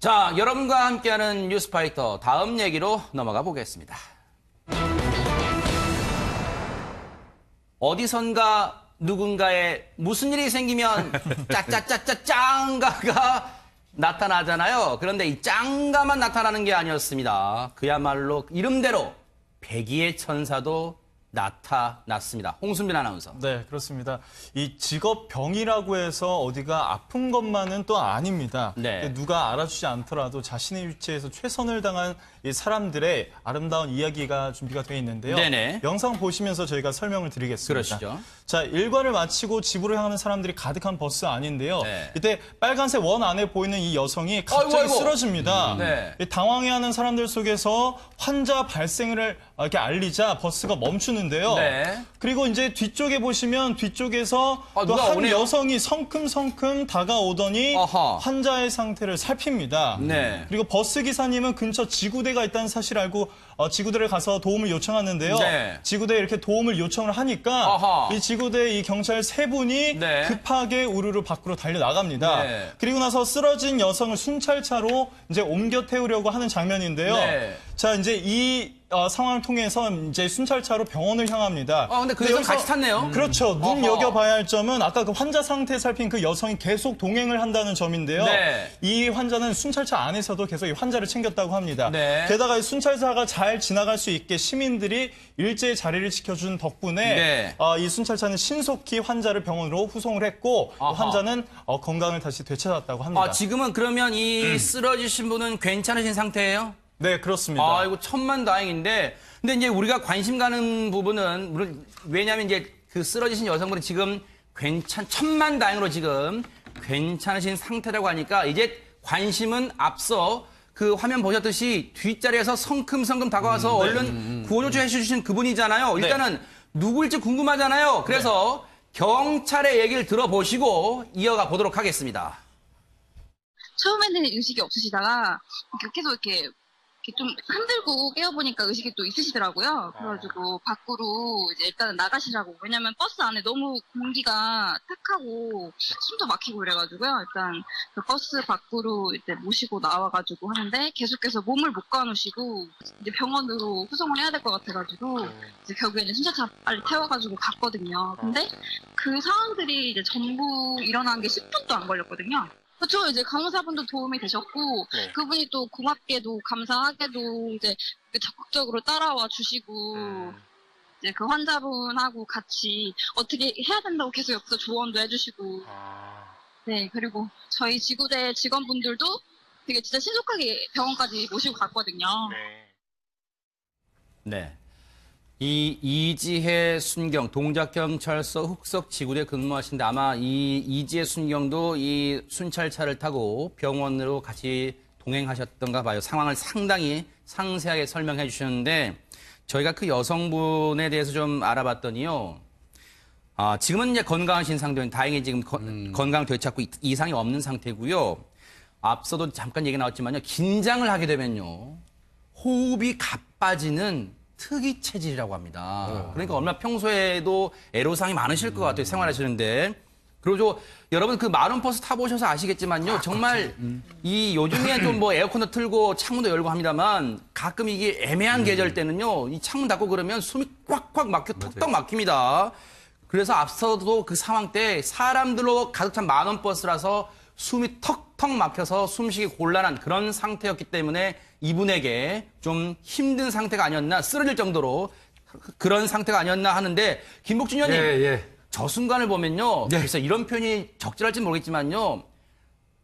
자, 여러분과 함께하는 뉴스파이터 다음 얘기로 넘어가 보겠습니다. 어디선가 누군가에 무슨 일이 생기면 짱가가 나타나잖아요. 그런데 이 짱가만 나타나는 게 아니었습니다. 그야말로 이름대로 백의의 천사도 나타났습니다. 홍순빈 아나운서. 네, 그렇습니다. 이 직업병이라고 해서 어디가 아픈 것만은 또 아닙니다. 네. 누가 알아주지 않더라도 자신의 위치에서 최선을 당한 이 사람들의 아름다운 이야기가 준비가 되어 있는데요. 네네. 영상 보시면서 저희가 설명을 드리겠습니다. 그러시죠. 자, 일과를 마치고 집으로 향하는 사람들이 가득한 버스 안인데요. 네. 이때 빨간색 원 안에 보이는 이 여성이 갑자기 아이고. 쓰러집니다. 네. 이 당황해하는 사람들 속에서 환자 발생을 이렇게 알리자 버스가 멈추는데요. 네. 그리고 이제 뒤쪽에 보시면 뒤쪽에서 또 누가 한 오네요? 여성이 성큼성큼 다가오더니 어허. 환자의 상태를 살핍니다. 네. 그리고 버스 기사님은 근처 지구대가 있다는 사실을 알고 지구대를 가서 도움을 요청하는데요. 네. 지구대에 이렇게 도움을 요청을 하니까 어허. 이 지구대 이 경찰 세 분이 네. 급하게 우르르 밖으로 달려 나갑니다. 네. 그리고 나서 쓰러진 여성을 순찰차로 이제 옮겨 태우려고 하는 장면인데요. 네. 자, 이제 이 상황을 통해서 이제 순찰차로 병원을 향합니다. 근데 그 여성 여기서 같이 탔네요. 그렇죠. 어허. 눈여겨봐야 할 점은 아까 그 환자 상태 살핀 그 여성이 계속 동행을 한다는 점인데요. 네. 이 환자는 순찰차 안에서도 계속 이 환자를 챙겼다고 합니다. 네. 게다가 이 순찰차가 잘 지나갈 수 있게 시민들이 일제히 자리를 지켜준 덕분에 네. 이 순찰차는 신속히 환자를 병원으로 후송을 했고 아하. 환자는 건강을 다시 되찾았다고 합니다. 지금은 그러면 이 쓰러지신 분은 괜찮으신 상태예요? 네, 그렇습니다. 아이고, 천만다행인데. 근데 이제 우리가 관심 가는 부분은, 왜냐하면 이제 그 쓰러지신 여성분이 지금 천만다행으로 지금 괜찮으신 상태라고 하니까 이제 관심은 앞서 그 화면 보셨듯이 뒷자리에서 성큼성큼 다가와서 얼른 구호조치 해주신 그분이잖아요. 일단은 누구일지 궁금하잖아요. 그래서 경찰의 얘기를 들어보시고 이어가 보도록 하겠습니다. 처음에는 의식이 없으시다가 계속 이렇게 좀 흔들고 깨어보니까 의식이 또 있으시더라고요. 그래가지고 밖으로 이제 일단은 나가시라고. 왜냐면 버스 안에 너무 공기가 탁하고 숨도 막히고 그래가지고요. 일단 그 버스 밖으로 이제 모시고 나와가지고 하는데 계속해서 몸을 못 가누시고 이제 병원으로 후송을 해야 될 것 같아가지고 이제 결국에는 순찰차 빨리 태워가지고 갔거든요. 근데 그 상황들이 이제 전부 일어난 게 10분도 안 걸렸거든요. 그렇죠. 이제 간호사분도 도움이 되셨고 그분이 또 고맙게도 감사하게도 이제 적극적으로 따라와 주시고 이제 그 환자분하고 같이 어떻게 해야 된다고 계속 옆에서 조언도 해주시고 네 그리고 저희 지구대 직원분들도 되게 진짜 신속하게 병원까지 모시고 갔거든요. 네. 이 이지혜 순경 동작경찰서 흑석 지구대 근무하시는데 아마 이 이지혜 순경도 이 순찰차를 타고 병원으로 같이 동행하셨던가 봐요. 상황을 상당히 상세하게 설명해 주셨는데 저희가 그 여성분에 대해서 좀 알아봤더니요. 지금은 이제 건강하신 상태인 다행히 지금 건강 되찾고 이상이 없는 상태고요. 앞서도 잠깐 얘기 나왔지만요. 긴장을 하게 되면요. 호흡이 가빠지는 특이 체질이라고 합니다. 그러니까 얼마나 평소에도 애로사항이 많으실 것 같아요. 생활하시는데. 그리고 여러분 그 마른 버스 타보셔서 아시겠지만요. 정말 이 요즘에 좀 뭐 에어컨도 틀고 창문도 열고 합니다만 가끔 이게 애매한 계절 때는요. 이 창문 닫고 그러면 숨이 꽉꽉 막혀 턱턱 막힙니다. 그래서 앞서도 그 상황 때 사람들로 가득 찬 만원 버스라서 숨이 턱턱 막혀서 숨쉬기 곤란한 그런 상태였기 때문에 이분에게 좀 힘든 상태가 아니었나 쓰러질 정도로 그런 상태가 아니었나 하는데 김복준 의원님 저 순간을 보면요. 글쎄 이런 표현이 적절할지 모르겠지만요.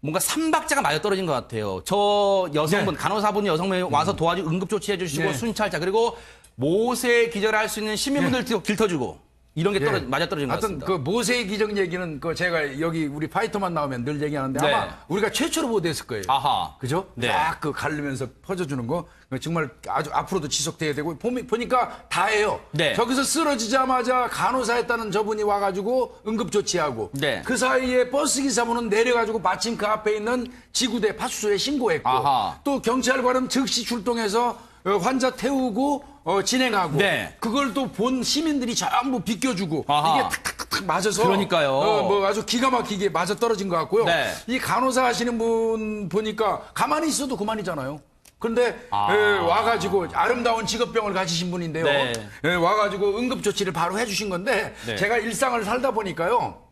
뭔가 삼박자가 맞아떨어진 것 같아요. 저 여성분 간호사분 여성분이 와서 도와주고 응급조치해 주시고 순찰차 그리고 모세 기절할 수 있는 시민분들 길터주고 이런 게 맞아떨어진 것 같습니다. 하여튼 그 모세의 기적 얘기는 그 제가 여기 우리 파이터만 나오면 늘 얘기하는데 네. 아마 우리가 최초로 보도했을 거예요. 아하. 그죠? 네. 딱 그 가르면서 퍼져주는 거 정말 아주 앞으로도 지속돼야 되고 보니까 다 해요. 네. 저기서 쓰러지자마자 간호사였다는 저분이 와가지고 응급조치하고 네. 그 사이에 버스 기사분은 내려가지고 마침 그 앞에 있는 지구대 파출소에 신고했고 아하. 또 경찰관은 즉시 출동해서 환자 태우고 진행하고 네. 그걸 또 본 시민들이 전부 비껴주고 아하. 이게 탁탁탁탁 탁 맞아서 그러니까요. 뭐 아주 기가 막히게 맞아 떨어진 것 같고요. 네. 이 간호사 하시는 분 보니까 가만히 있어도 그만이잖아요. 그런데 와가지고 아름다운 직업병을 가지신 분인데요. 네. 와가지고 응급조치를 바로 해주신 건데 네. 제가 일상을 살다 보니까요.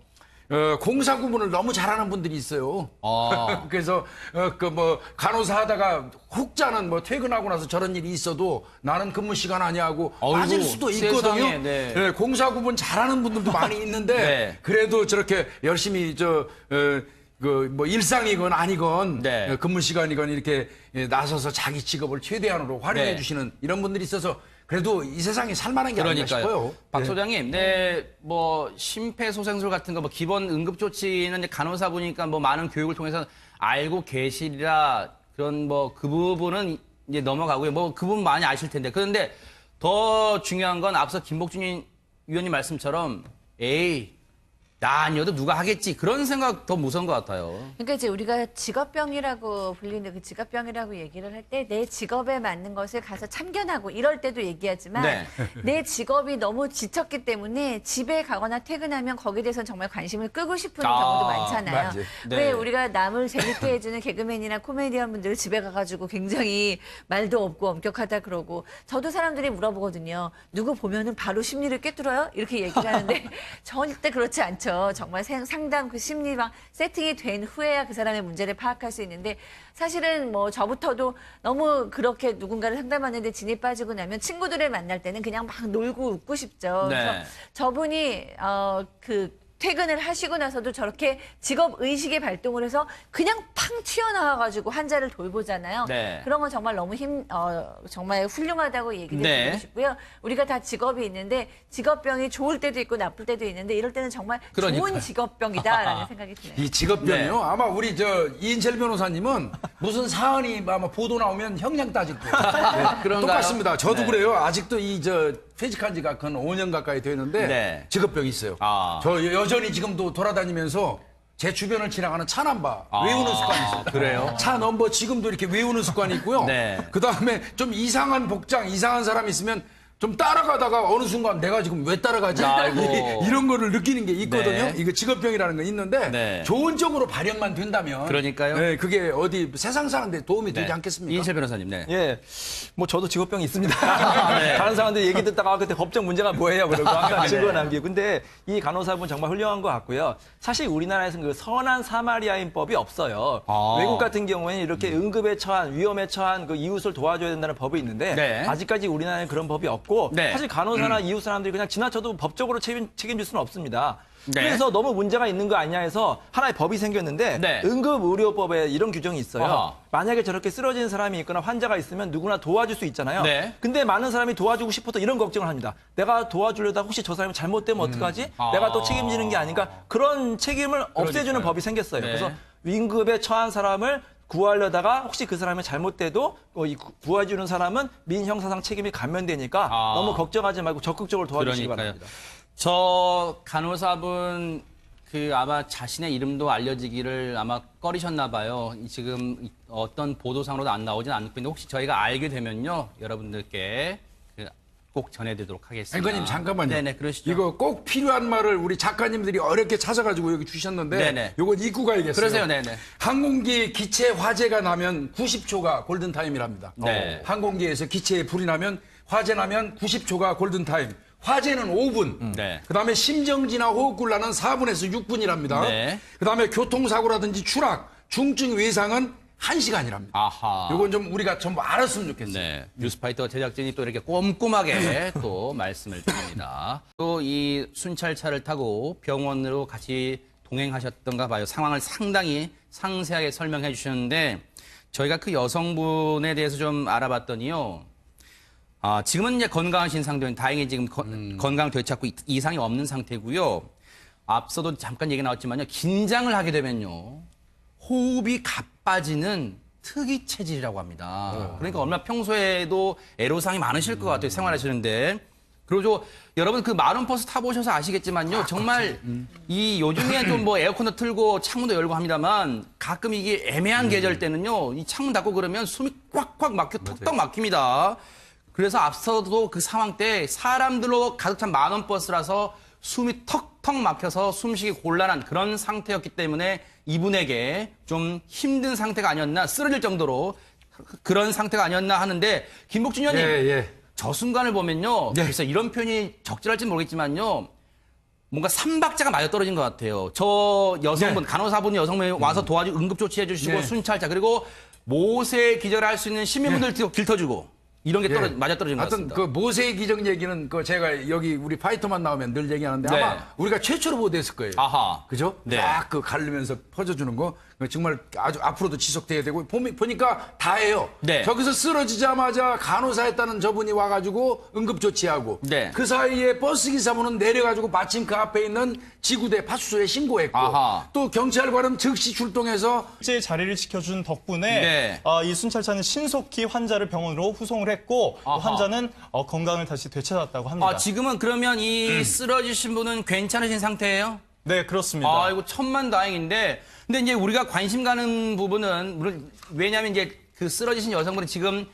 공사 구분을 너무 잘하는 분들이 있어요. 그래서 그 뭐 간호사 하다가 훅 자는 뭐 퇴근하고 나서 저런 일이 있어도 나는 근무 시간 아니야 하고 빠질 수도 있거든요. 세상에, 네. 공사 구분 잘하는 분들도 많이 있는데 네. 그래도 저렇게 열심히 그 뭐 일상이건 아니건 네. 근무 시간이건 이렇게 나서서 자기 직업을 최대한으로 활용해 네. 주시는 이런 분들이 있어서 그래도 이 세상에 살만한 게 아닌가 그러니까요. 싶어요. 박 소장님, 뭐 심폐소생술 같은 거, 뭐 기본 응급조치는 이제 간호사분이니까 뭐 많은 교육을 통해서 알고 계시리라 그런 뭐 그 부분은 이제 넘어가고요. 뭐 그 부분 많이 아실 텐데. 그런데 더 중요한 건 앞서 김복준 위원님 말씀처럼 에이 나 아니어도 누가 하겠지 그런 생각 더 무서운 것 같아요. 그러니까 이제 우리가 직업병이라고 불리는 그 직업병이라고 얘기를 할 때 내 직업에 맞는 것을 가서 참견하고 이럴 때도 얘기하지만 네. 내 직업이 너무 지쳤기 때문에 집에 가거나 퇴근하면 거기에 대해서 정말 관심을 끄고 싶은 경우도 많잖아요. 맞아요. 네. 왜 우리가 남을 재밌게 해주는 개그맨이나 코미디언 분들 집에 가가지고 굉장히 말도 없고 엄격하다 그러고 저도 사람들이 물어보거든요. 누구 보면은 바로 심리를 꿰뚫어요? 이렇게 얘기를 하는데 절대 그렇지 않죠. 정말 상당 그 심리방 세팅이 된 후에야 그 사람의 문제를 파악할 수 있는데 사실은 뭐 저부터도 너무 그렇게 누군가를 상담하는데 진이 빠지고 나면 친구들을 만날 때는 그냥 막 놀고 웃고 싶죠. 네. 그래서 저분이 그 퇴근을 하시고 나서도 저렇게 직업 의식의 발동을 해서 그냥 팡 튀어나와가지고 환자를 돌보잖아요. 네. 그런 건 정말 너무 정말 훌륭하다고 얘기를 네. 드리고 싶고요. 우리가 다 직업이 있는데 직업병이 좋을 때도 있고 나쁠 때도 있는데 이럴 때는 정말 그러니까요. 좋은 직업병이다라는 생각이 드네요. 이 직업병이요? 네. 아마 우리 이인철 변호사님은 무슨 사안이 아마 보도 나오면 형량 따질 거예요. 네, 그런가요? 똑같습니다. 저도 네. 그래요. 아직도 퇴직한 지가 한 5년 가까이 되는데 네. 직업병이 있어요. 아. 저 여전히 지금도 돌아다니면서 제 주변을 지나가는 차 넘버 외우는 습관이 있어요. 그래요? 차 넘버 지금도 이렇게 외우는 습관이 있고요. 네. 그다음에 좀 이상한 복장, 이상한 사람 있으면 좀 따라가다가 어느 순간 내가 지금 왜 따라가지? 아이고. 이런 거를 느끼는 게 있거든요. 네. 이거 직업병이라는 거 있는데 네. 좋은 쪽으로 발현만 된다면 그러니까요. 네, 그게 어디 세상 사는데 도움이 되지 네. 않겠습니까? 이인철 변호사님, 네. 예, 뭐 저도 직업병이 있습니다. 네. 다른 사람들 얘기 듣다가 그때 법적 문제가 뭐예요? 그러고 항상 증거 남기고. 근데 이 간호사분 정말 훌륭한 것 같고요. 사실 우리나라에서는 그 선한 사마리아인법이 없어요. 외국 같은 경우에는 이렇게 응급에 처한, 위험에 처한 그 이웃을 도와줘야 된다는 법이 있는데 네. 아직까지 우리나라에는 그런 법이 없고 네. 사실 간호사나 이웃 사람들이 그냥 지나쳐도 법적으로 책임질 수는 없습니다. 네. 그래서 너무 문제가 있는 거 아니냐 해서 하나의 법이 생겼는데 네. 응급의료법에 이런 규정이 있어요. 어허. 만약에 저렇게 쓰러진 사람이 있거나 환자가 있으면 누구나 도와줄 수 있잖아요. 네. 근데 많은 사람이 도와주고 싶어서 이런 걱정을 합니다. 내가 도와주려다 혹시 저 사람이 잘못되면 어떡하지? 내가 또 책임지는 게 아닌가? 그런 책임을 없애주는 법이 생겼어요. 네. 그래서 응급에 처한 사람을 구하려다가 혹시 그 사람이 잘못돼도 이 구해주는 사람은 민형사상 책임이 감면되니까 너무 걱정하지 말고 적극적으로 도와주시기 그러니까요. 바랍니다. 저 간호사분 아마 자신의 이름도 알려지기를 아마 꺼리셨나 봐요. 지금 어떤 보도상으로도 안 나오진 않고 있는데 혹시 저희가 알게 되면요 여러분들께 꼭 전해드리도록 하겠습니다. 앵커님 잠깐만요. 네네 그러시죠. 이거 꼭 필요한 말을 우리 작가님들이 어렵게 찾아가지고 여기 주셨는데 네네. 요건 읽고 가야겠어요. 그러세요, 네네. 항공기 기체 화재가 나면 90초가 골든타임이랍니다. 네. 항공기에서 기체에 불이 나면 화재 나면 90초가 골든타임. 화재는 5분. 네. 그다음에 심정지나 호흡곤란은 4분에서 6분이랍니다. 네. 그다음에 교통사고라든지 추락, 중증 외상은 1시간이랍니다. 아하. 요건 좀 우리가 좀 알았으면 좋겠어요. 네. 뉴스파이터 제작진이 또 이렇게 꼼꼼하게 또 말씀을 드립니다. 또 이 순찰차를 타고 병원으로 같이 동행하셨던가 봐요. 상황을 상당히 상세하게 설명해 주셨는데 저희가 그 여성분에 대해서 좀 알아봤더니요. 지금은 이제 건강하신 상태인 다행히 지금 건강 되찾고 이상이 없는 상태고요. 앞서도 잠깐 얘기 나왔지만요. 긴장을 하게 되면요. 호흡이 가빠지는 특이 체질이라고 합니다. 그러니까 얼마나 평소에도 애로사항이 많으실 것 같아요. 생활하시는데. 그리고 여러분 그 마름버스 타보셔서 아시겠지만요. 정말 이 요즘에 좀 뭐 에어컨도 틀고 창문도 열고 합니다만 가끔 이게 애매한 계절 때는요. 이 창문 닫고 그러면 숨이 꽉꽉 막혀 턱턱 막힙니다. 그래서 앞서도 그 상황 때 사람들로 가득 찬 만원버스라서 숨이 턱턱 턱 막혀서 숨쉬기 곤란한 그런 상태였기 때문에 이분에게 좀 힘든 상태가 아니었나, 쓰러질 정도로 그런 상태가 아니었나 하는데, 김복준 의원님, 예. 저 순간을 보면요, 그래서 이런 표현이 적절할지 모르겠지만요, 뭔가 삼박자가 맞아떨어진 것 같아요. 저 여성분, 간호사분 여성분이 와서 도와주고 응급조치해 주시고 순찰차, 그리고 모세 기절할 수 있는 시민분들 길터주고, 이런 게 맞아떨어진 것 하여튼 같습니다. 그 모세의 기적 얘기는 그 제가 여기 우리 파이터만 나오면 늘 얘기하는데 네. 아마 우리가 최초로 보도했을 거예요. 아하. 그죠? 네. 딱 그 가르면서 퍼져주는 거 정말 아주 앞으로도 지속돼야 되고 보니까 다예요. 네. 저기서 쓰러지자마자 간호사였다는 저분이 와가지고 응급조치하고 네. 그 사이에 버스 기사분은 내려가지고 마침 그 앞에 있는 지구대 파출소에 신고했고 아하. 또 경찰관은 즉시 출동해서 실제 자리를 지켜준 덕분에 네. 이 순찰차는 신속히 환자를 병원으로 후송을 했고 또 아하. 환자는 건강을 다시 되찾았다고 합니다. 지금은 그러면 이 쓰러지신 분은 괜찮으신 상태예요? 네, 그렇습니다. 아이고, 천만다행인데. 근데 이제 우리가 관심 가는 부분은, 왜냐하면 이제 그 쓰러지신 여성분이 지금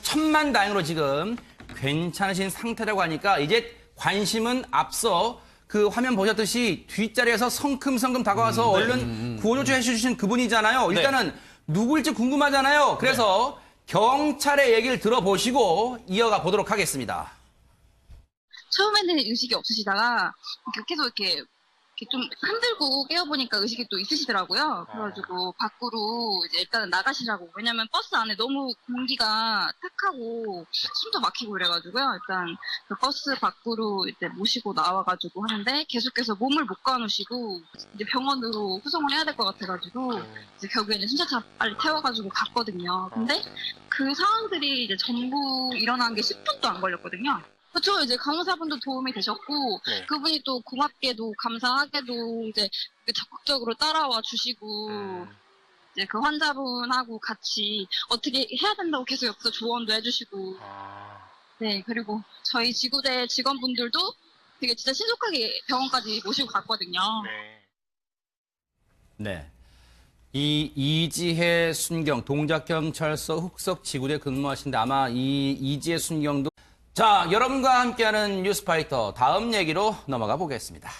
천만다행으로 지금 괜찮으신 상태라고 하니까 이제 관심은 앞서 그 화면 보셨듯이 뒷자리에서 성큼성큼 다가와서 얼른 구호조치 해주신 그분이잖아요. 일단은 누구일지 궁금하잖아요. 그래서 경찰의 얘기를 들어보시고 이어가 보도록 하겠습니다. 처음에는 의식이 없으시다가 계속 이렇게 좀 흔들고 깨어보니까 의식이 또 있으시더라고요. 그래가지고 밖으로 이제 일단은 나가시라고. 왜냐면 버스 안에 너무 공기가 탁하고 숨도 막히고 그래가지고요. 일단 그 버스 밖으로 이제 모시고 나와가지고 하는데 계속해서 몸을 못 가누시고 이제 병원으로 후송을 해야 될 것 같아가지고 이제 결국에는 순찰차 빨리 태워가지고 갔거든요. 근데 그 상황들이 이제 전부 일어난 게 10분도 안 걸렸거든요. 그렇죠. 이제 간호사분도 도움이 되셨고 그분이 또 고맙게도 감사하게도 이제 적극적으로 따라와 주시고 이제 그 환자분하고 같이 어떻게 해야 된다고 계속 옆에서 조언도 해주시고 네 그리고 저희 지구대 직원분들도 되게 진짜 신속하게 병원까지 모시고 갔거든요. 네. 이 이지혜 순경 동작경찰서 흑석 지구대 근무하신데 아마 이 이지혜 순경도 자, 여러분과 함께하는 뉴스파이터 다음 얘기로 넘어가 보겠습니다.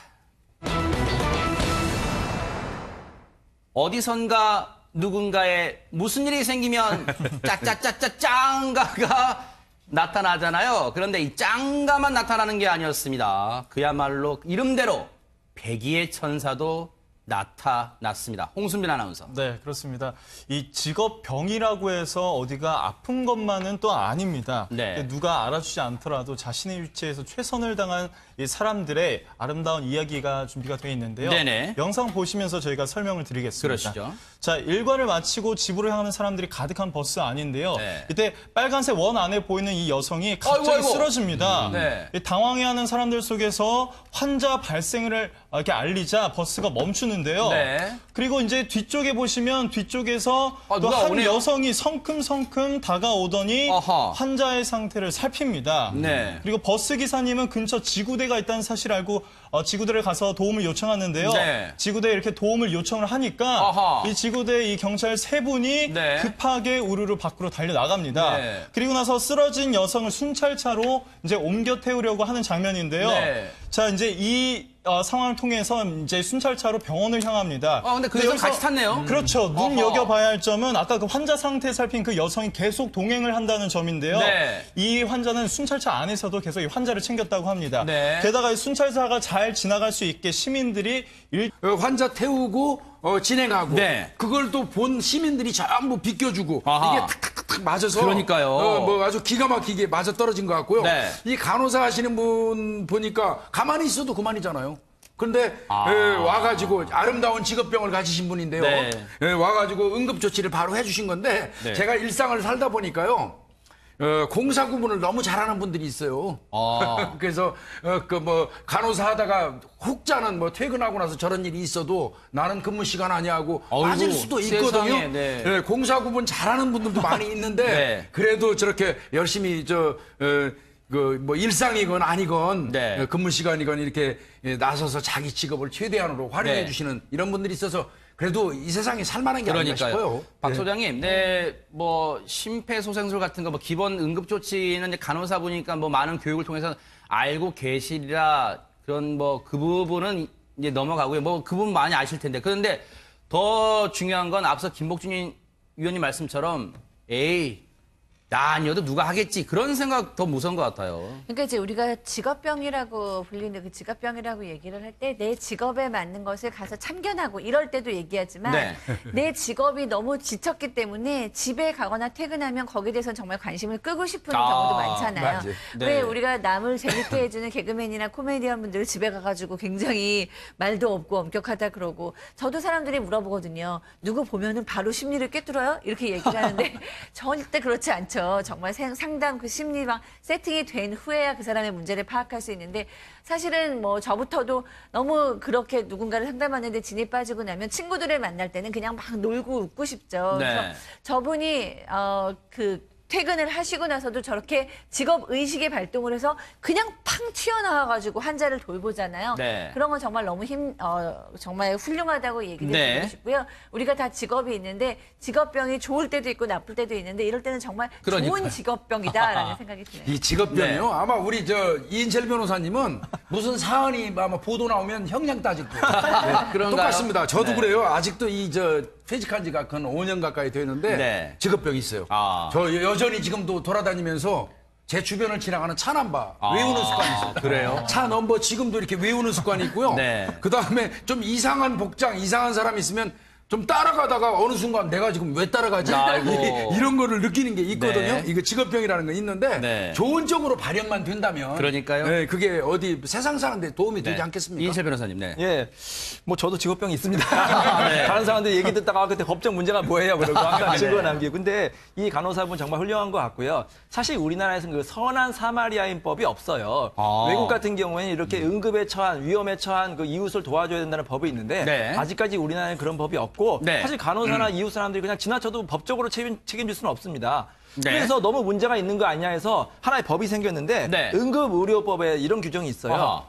어디선가 누군가에 무슨 일이 생기면 짜짜짜짜 짱가가 나타나잖아요. 그런데 이 짱가만 나타나는 게 아니었습니다. 그야말로 이름대로 백의의 천사도 나타났습니다. 홍순빈 아나운서. 네, 그렇습니다. 이 직업병이라고 해서 어디가 아픈 것만은 또 아닙니다. 네. 누가 알아주지 않더라도 자신의 위치에서 최선을 당한 이 사람들의 아름다운 이야기가 준비가 되어 있는데요. 네네. 영상 보시면서 저희가 설명을 드리겠습니다. 그러시죠. 자, 일과를 마치고 집으로 향하는 사람들이 가득한 버스 안인데요. 네. 이때 빨간색 원 안에 보이는 이 여성이 갑자기 아이고. 쓰러집니다. 네. 이 당황해하는 사람들 속에서 환자 발생을 이렇게 알리자 버스가 멈추는데요. 네. 그리고 이제 뒤쪽에 보시면 뒤쪽에서 또 누가 한 오네요. 여성이 성큼성큼 다가오더니 아하. 환자의 상태를 살핍니다. 네. 그리고 버스 기사님은 근처 지구대가 있다는 사실을 알고 지구대를 가서 도움을 요청하는데요. 네. 지구대에 이렇게 도움을 요청을 하니까 아하. 이 지구대 이 경찰 세 분이 네. 급하게 우르르 밖으로 달려 나갑니다. 네. 그리고 나서 쓰러진 여성을 순찰차로 이제 옮겨 태우려고 하는 장면인데요. 네. 자, 이제 이 상황을 통해서 이제 순찰차로 병원을 향합니다. 근데 그 여성 같이 탔네요. 그렇죠. 어허. 눈여겨봐야 할 점은 아까 그 환자 상태 살핀 그 여성이 계속 동행을 한다는 점인데요. 네. 이 환자는 순찰차 안에서도 계속 이 환자를 챙겼다고 합니다. 네. 게다가 이 순찰차가 잘 지나갈 수 있게 시민들이 환자 태우고 진행하고 네. 그걸 또 본 시민들이 전부 비껴주고 아하. 이게 탁탁탁 맞아서 그러니까요. 뭐 아주 기가 막히게 맞아 떨어진 것 같고요. 네. 이 간호사 하시는 분 보니까 가만히 있어도 그만이잖아요. 그런데 와가지고 아름다운 직업병을 가지신 분인데요. 네. 와가지고 응급조치를 바로 해주신 건데 네. 제가 일상을 살다 보니까요. 공사 구분을 너무 잘하는 분들이 있어요. 그래서 그 뭐 간호사 하다가 훅 자는 뭐 퇴근하고 나서 저런 일이 있어도 나는 근무 시간 아니야 하고 어이구, 빠질 수도 있거든요. 세상에, 네. 공사 구분 잘하는 분들도 많이 있는데 네. 그래도 저렇게 열심히 뭐 일상이건 아니건 네. 근무 시간이건 이렇게 나서서 자기 직업을 최대한으로 활용해 네. 주시는 이런 분들이 있어서 그래도 이 세상에 살만한 게 아닌가 싶어요. 박 네. 소장님, 뭐 심폐소생술 같은 거, 뭐 기본 응급조치는 이제 간호사분이니까 뭐 많은 교육을 통해서 알고 계시리라 그런 뭐 그 부분은 이제 넘어가고요. 뭐 그 부분 많이 아실 텐데. 그런데 더 중요한 건 앞서 김복준 위원님 말씀처럼 에이 나 아니어도 누가 하겠지 그런 생각 더 무서운 것 같아요. 그러니까 이제 우리가 직업병이라고 불리는 그 직업병이라고 얘기를 할 때 내 직업에 맞는 것을 가서 참견하고 이럴 때도 얘기하지만 네. 내 직업이 너무 지쳤기 때문에 집에 가거나 퇴근하면 거기에 대해서 정말 관심을 끄고 싶은 경우도 많잖아요. 맞아요. 네. 왜 우리가 남을 재밌게 해주는 개그맨이나 코미디언 분들 집에 가가지고 굉장히 말도 없고 엄격하다 그러고 저도 사람들이 물어보거든요. 누구 보면은 바로 심리를 꿰뚫어요? 이렇게 얘기를 하는데 절대 그렇지 않죠. 정말 상당 그 심리방 세팅이 된 후에야 그 사람의 문제를 파악할 수 있는데 사실은 뭐 저부터도 너무 그렇게 누군가를 상담하는데 진이 빠지고 나면 친구들을 만날 때는 그냥 막 놀고 웃고 싶죠. 네. 그래서 저분이 그 퇴근을 하시고 나서도 저렇게 직업 의식의 발동을 해서 그냥 팡 튀어나와가지고 환자를 돌보잖아요. 네. 그런 건 정말 너무 정말 훌륭하다고 얘기를 네. 드리고 싶고요. 우리가 다 직업이 있는데 직업병이 좋을 때도 있고 나쁠 때도 있는데 이럴 때는 정말 그러니까요. 좋은 직업병이다라는 생각이 드네요. 이 직업병이요. 아마 우리 이인철 변호사님은 무슨 사안이 아마 보도 나오면 형량 따질 거예요. 네, 그런가요? 똑같습니다. 저도 네. 그래요. 아직도 퇴직한 지가 한 5년 가까이 되는데 네. 직업병이 있어요. 아. 저 여전히 지금도 돌아다니면서 제 주변을 지나가는 차 넘버 외우는 습관이 있어요. 그래요? 차 넘버 지금도 이렇게 외우는 습관이 있고요. 네. 그다음에 좀 이상한 복장, 이상한 사람 있으면 좀 따라가다가 어느 순간 내가 지금 왜 따라가지? 아이고. 이런 거를 느끼는 게 있거든요. 네. 이거 직업병이라는 건 있는데 네. 좋은 쪽으로 발현만 된다면 그러니까요. 네, 그게 어디 세상 사는데 도움이 되지 네. 않겠습니까? 이인철 변호사님, 네. 예, 뭐 저도 직업병이 있습니다. 네. 다른 사람들 얘기 듣다가 그때 법적 문제가 뭐예요? 그러고 항상 증거 남기고. 근데 이 간호사분 정말 훌륭한 것 같고요. 사실 우리나라에서는 그 선한 사마리아인법이 없어요. 아. 외국 같은 경우에는 이렇게 응급에 처한 위험에 처한 그 이웃을 도와줘야 된다는 법이 있는데 네. 아직까지 우리나라에는 그런 법이 없고 네. 사실 간호사나 이웃 사람들이 그냥 지나쳐도 법적으로 책임질 수는 없습니다. 네. 그래서 너무 문제가 있는 거 아니냐 해서 하나의 법이 생겼는데 네. 응급의료법에 이런 규정이 있어요. 어허.